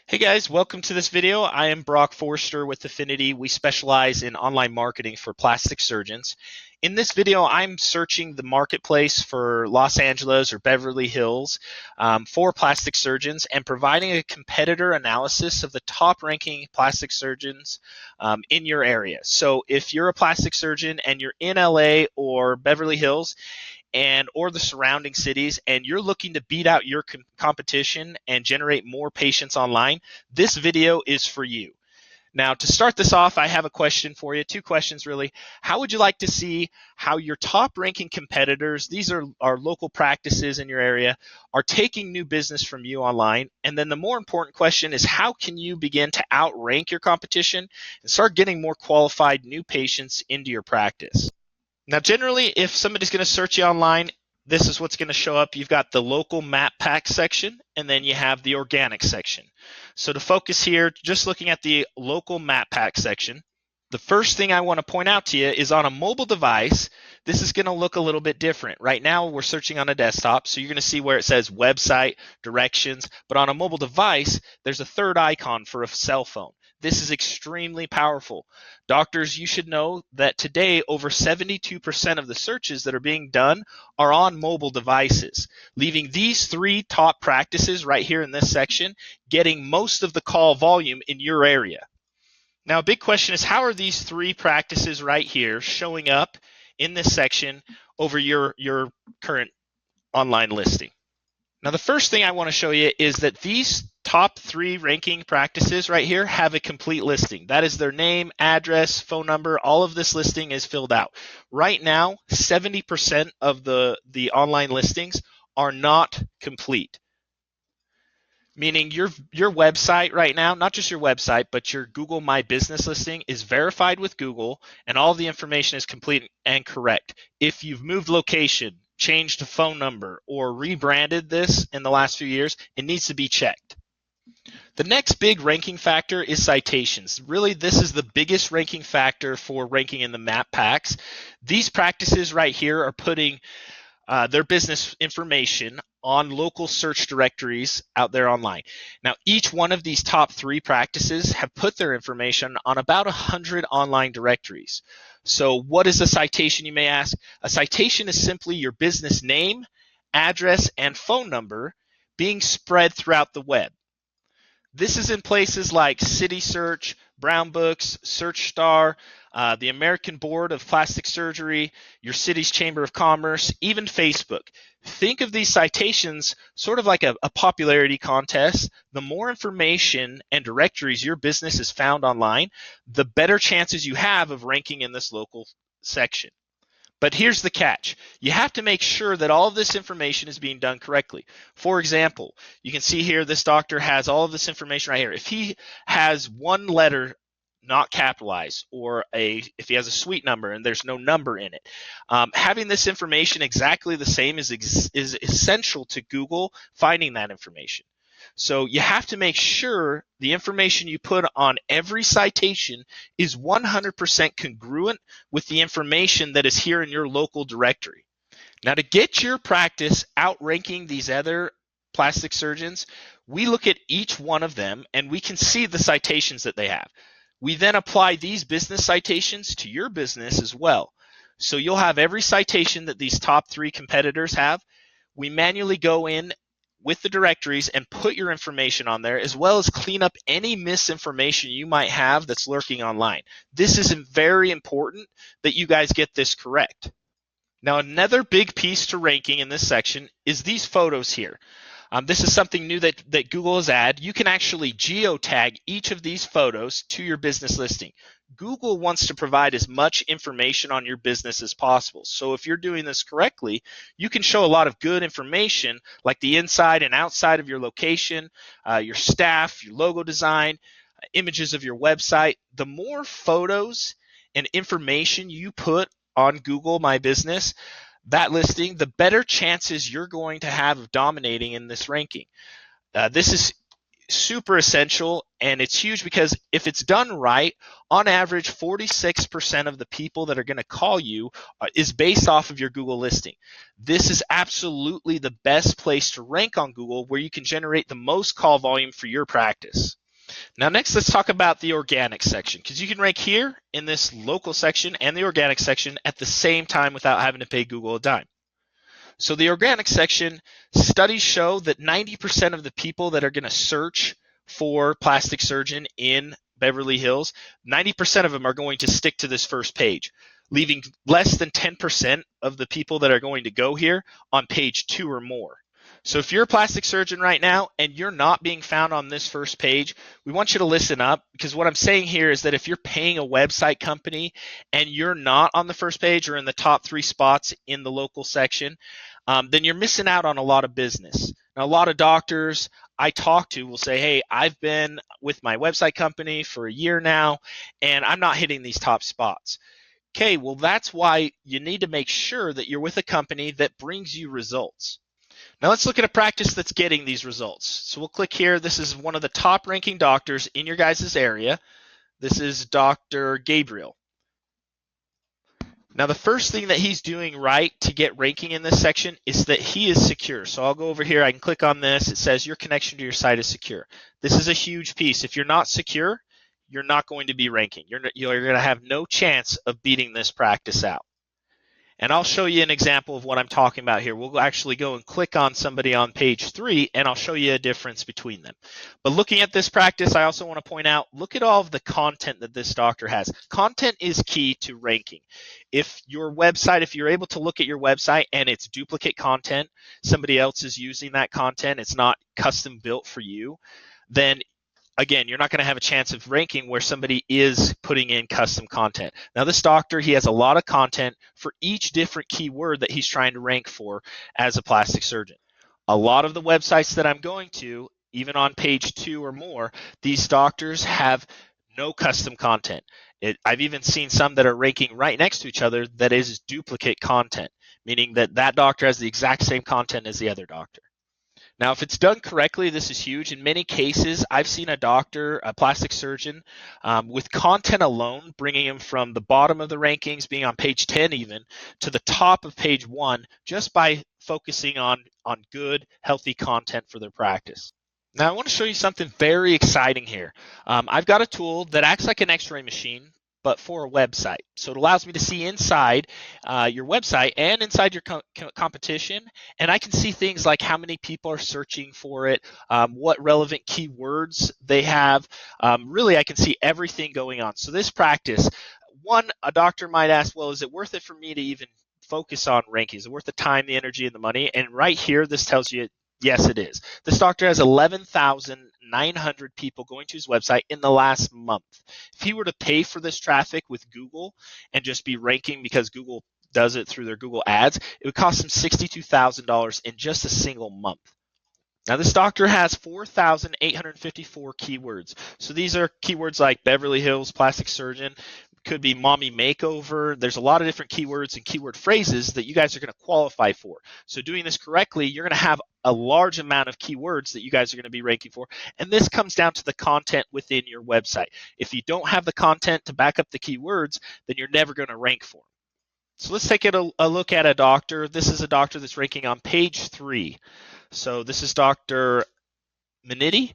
Hey guys, welcome to this video. I am Brock Forster with Affinity. We specialize in online marketing for plastic surgeons. In this video, I'm searching the marketplace for Los Angeles or Beverly Hills for plastic surgeons and providing a competitor analysis of the top ranking plastic surgeons in your area. So if you're a plastic surgeon and you're in LA or Beverly Hills, or the surrounding cities, and you're looking to beat out your competition and generate more patients online, this video is for you. Now, to start this off, I have a question for you, two questions really. How would you like to see how your top ranking competitors, these are our local practices in your area, are taking new business from you online? And then the more important question is, how can you begin to outrank your competition and start getting more qualified new patients into your practice? Now, generally, if somebody's going to search you online, this is what's going to show up. You've got the local map pack section, and then you have the organic section. So to focus here, just looking at the local map pack section, the first thing I want to point out to you is on a mobile device, this is going to look a little bit different. Right now, we're searching on a desktop, so you're going to see where it says website, directions, but on a mobile device, there's a third icon for a cell phone. This is extremely powerful. Doctors, you should know that today over 72% of the searches that are being done are on mobile devices, leaving these three top practices right here in this section getting most of the call volume in your area. Now, a big question is, how are these three practices right here showing up in this section over your current online listing? Now, the first thing I want to show you is that these top three ranking practices right here have a complete listing. That is their name, address, phone number. All of this listing is filled out. Right now, 70% of the online listings are not complete. Meaning your website right now, not just your website, but your Google My Business listing is verified with Google and all the information is complete and correct. If you've moved location, changed a phone number, or rebranded this in the last few years, it needs to be checked. The next big ranking factor is citations. Really, this is the biggest ranking factor for ranking in the map packs. These practices right here are putting their business information on local search directories out there online. Now, each one of these top three practices have put their information on about 100 online directories. So what is a citation, you may ask? A citation is simply your business name, address, and phone number being spread throughout the web. This is in places like City Search, Brown Books, SearchStar, the American Board of Plastic Surgery, your city's Chamber of Commerce, even Facebook. Think of these citations sort of like a popularity contest. The more information and directories your business is found online, the better chances you have of ranking in this local section. But here's the catch. You have to make sure that all of this information is being done correctly. For example, you can see here this doctor has all of this information right here. If he has one letter not capitalized, or if he has a suite number and there's no number in it, having this information exactly the same is essential to Google finding that information. So you have to make sure the information you put on every citation is 100% congruent with the information that is here in your local directory. Now, to get your practice outranking these other plastic surgeons, we look at each one of them and we can see the citations that they have. We then apply these business citations to your business as well. So you'll have every citation that these top three competitors have. We manually go in with the directories and put your information on there, as well as clean up any misinformation you might have that's lurking online. This is very important that you guys get this correct. Now, another big piece to ranking in this section is these photos here. This is something new that Google has added. You can actually geotag each of these photos to your business listing. Google wants to provide as much information on your business as possible. So if you're doing this correctly, you can show a lot of good information like the inside and outside of your location, your staff, your logo design, images of your website. The more photos and information you put on Google My Business, that listing, the better chances you're going to have of dominating in this ranking. This is super essential And it's huge because if it's done right, on average, 46% of the people that are going to call you is based off of your Google listing. This is absolutely the best place to rank on Google, where you can generate the most call volume for your practice. Now, next, let's talk about the organic section, because you can rank here in this local section and the organic section at the same time without having to pay Google a dime. So the organic section, studies show that 90% of the people that are going to search for plastic surgeon in Beverly Hills, 90% of them are going to stick to this first page, leaving less than 10% of the people that are going to go here on page 2 or more. So if you're a plastic surgeon right now and you're not being found on this first page, we want you to listen up, because what I'm saying here is that if you're paying a website company and you're not on the first page or in the top 3 spots in the local section, then you're missing out on a lot of business. Now, a lot of doctors I talk to will say, hey, I've been with my website company for a year now and I'm not hitting these top spots. Okay, well, that's why you need to make sure that you're with a company that brings you results. Now let's look at a practice that's getting these results. So we'll click here. This is one of the top ranking doctors in your guys' area. This is Dr. Gabriel. Now the first thing that he's doing right to get ranking in this section is that he is secure. So I'll go over here. I can click on this. It says your connection to your site is secure. This is a huge piece. If you're not secure, you're not going to be ranking. You're going to have no chance of beating this practice out. And I'll show you an example of what I'm talking about here. We'll actually go and click on somebody on page 3, and I'll show you a difference between them. But looking at this practice, I also want to point out, look at all of the content that this doctor has. Content is key to ranking. If your website, if you're able to look at your website and it's duplicate content, somebody else is using that content, it's not custom built for you, then again, you're not going to have a chance of ranking where somebody is putting in custom content. Now, this doctor, he has a lot of content for each different keyword that he's trying to rank for as a plastic surgeon. A lot of the websites that I'm going to, even on page 2 or more, these doctors have no custom content. I've even seen some that are ranking right next to each other that is duplicate content, meaning that that doctor has the exact same content as the other doctor. Now, if it's done correctly, this is huge. In many cases, I've seen a doctor, a plastic surgeon, with content alone, bringing him from the bottom of the rankings, being on page 10 even, to the top of page 1, just by focusing on good, healthy content for their practice. Now, I want to show you something very exciting here. I've got a tool that acts like an x-ray machine, but for a website. So it allows me to see inside your website and inside your competition, and I can see things like how many people are searching for it, what relevant keywords they have. Really, I can see everything going on. So this practice, a doctor might ask, well, is it worth it for me to even focus on rankings? Is it worth the time, the energy, and the money? And right here, this tells you yes, it is. This doctor has 11,900 people going to his website in the last month. If he were to pay for this traffic with Google and just be ranking because Google does it through their Google ads, it would cost him $62,000 in just a single month. Now, this doctor has 4,854 keywords. So these are keywords like Beverly Hills plastic surgeon, could be mommy makeover. There's a lot of different keywords and keyword phrases that you guys are going to qualify for. So doing this correctly, you're going to have a large amount of keywords that you guys are going to be ranking for. And this comes down to the content within your website. If you don't have the content to back up the keywords, then you're never going to rank for them. So let's take a look at a doctor. This is a doctor that's ranking on page 3. So this is Dr. Miniti,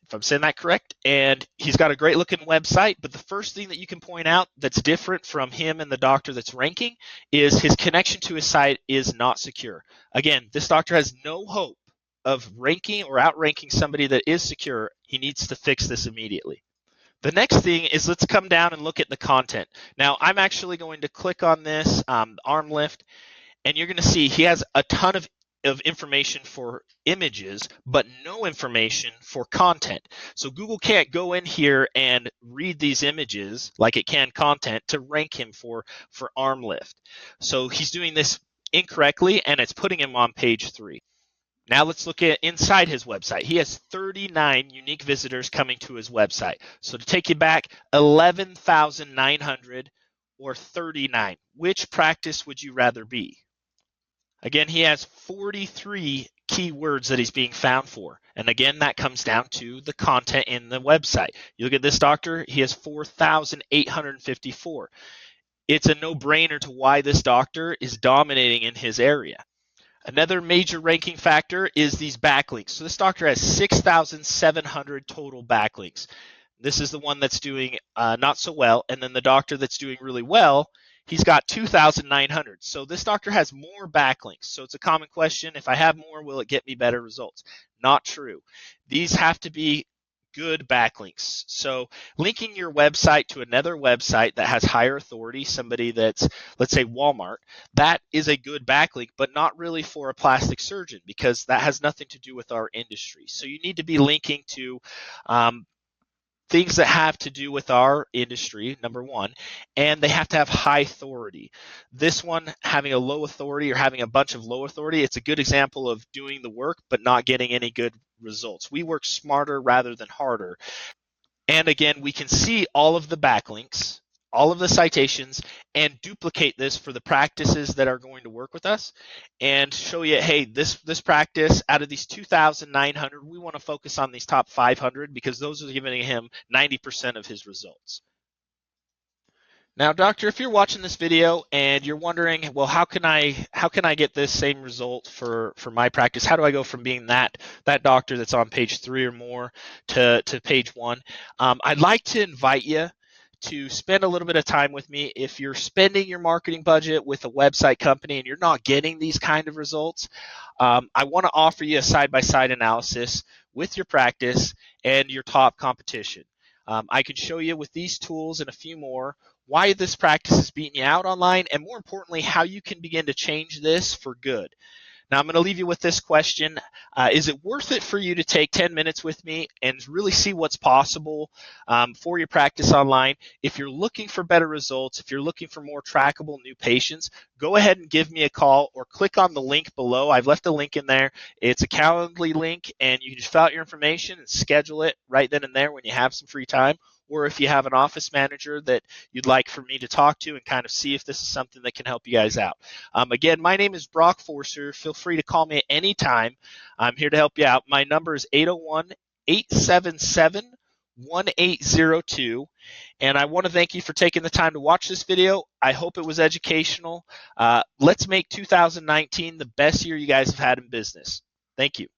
if I'm saying that correct, and he's got a great looking website, but the first thing that you can point out that's different from him and the doctor that's ranking is his connection to his site is not secure. Again, this doctor has no hope of ranking or outranking somebody that is secure. He needs to fix this immediately. The next thing is, let's come down and look at the content. Now, I'm actually going to click on this arm lift, and you're going to see he has a ton of information for images, but no information for content. So Google can't go in here and read these images like it can content to rank him for arm lift. So he's doing this incorrectly, and it's putting him on page 3. Now let's look at inside his website. He has 39 unique visitors coming to his website. So to take you back, 11,900 or 39. Which practice would you rather be? Again, he has 43 keywords that he's being found for. And again, that comes down to the content in the website. You look at this doctor, he has 4,854. It's a no-brainer to why this doctor is dominating in his area. Another major ranking factor is these backlinks. So this doctor has 6,700 total backlinks. This is the one that's doing not so well. And then the doctor that's doing really well, he's got 2,900. So this doctor has more backlinks. So it's a common question. If I have more, will it get me better results? Not true. These have to be good backlinks. So linking your website to another website that has higher authority, somebody that's, let's say Walmart, that is a good backlink, but not really for a plastic surgeon because that has nothing to do with our industry. So you need to be linking to things that have to do with our industry, number one, and they have to have high authority. This one, having a low authority or having a bunch of low authority, it's a good example of doing the work but not getting any good results. We work smarter rather than harder. And again, we can see all of the backlinks, all of the citations, and duplicate this for the practices that are going to work with us and show you, hey, this practice, out of these 2,900, we want to focus on these top 500 because those are giving him 90% of his results. Now, doctor, if you're watching this video and you're wondering, well, how can I get this same result for my practice? How do I go from being that doctor that's on page 3 or more to page 1? I'd like to invite you to spend a little bit of time with me. If you're spending your marketing budget with a website company and you're not getting these kind of results, I want to offer you a side-by-side analysis with your practice and your top competition. I can show you with these tools and a few more why this practice is beating you out online, and more importantly, how you can begin to change this for good. Now, I'm going to leave you with this question. Is it worth it for you to take 10 minutes with me and really see what's possible for your practice online? If you're looking for better results, if you're looking for more trackable new patients, go ahead and give me a call or click on the link below. I've left a link in there. It's a Calendly link, and you can just fill out your information and schedule it right then and there when you have some free time. Or if you have an office manager that you'd like for me to talk to and kind of see if this is something that can help you guys out. Again, my name is Brock Forster. Feel free to call me at any time. I'm here to help you out. My number is 801-877-1802. And I want to thank you for taking the time to watch this video. I hope it was educational. Let's make 2019 the best year you guys have had in business. Thank you.